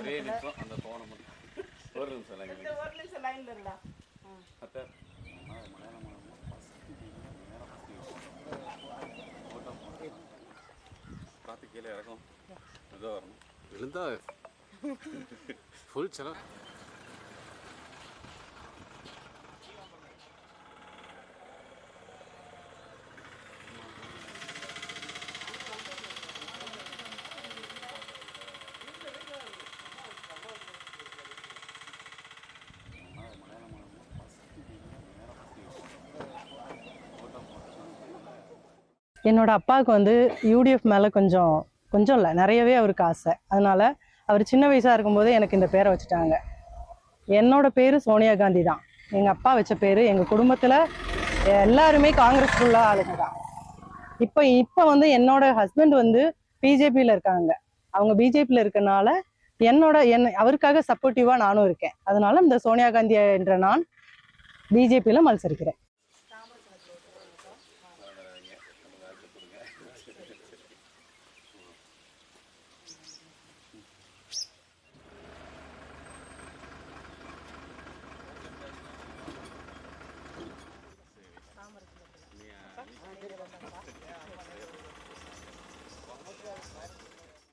ஒரே நிமிஷம் அந்த போனை மட்டும் ஒரு நிமிஷம் லைன்ல இருந்தா அத்தை பார்த்து கீழே இறக்கும் இதோ வரணும் விழுந்தா ஃபுல் செலவு. என்னோட அப்பாவுக்கு வந்து யூடிஎஃப் மேலே கொஞ்சம் இல்லை நிறையவே அவருக்கு ஆசை. அதனால அவர் சின்ன வயசாக இருக்கும்போது எனக்கு இந்த பேரை வச்சுட்டாங்க. என்னோட பேர் சோனியா காந்தி தான். எங்கள் அப்பா வச்ச பேர். எங்கள் குடும்பத்தில் எல்லாருமே காங்கிரஸ் ஃபுல்லாக ஆளுங்க தான். இப்போ வந்து என்னோட ஹஸ்பண்ட் வந்து பிஜேபியில் இருக்காங்க. அவங்க பிஜேபியில் இருக்கனால அவருக்காக சப்போர்ட்டிவாக நானும் இருக்கேன். அதனால இந்த சோனியா காந்தி என்ற நான் பிஜேபியில் மത്സരിக்கிறேன்.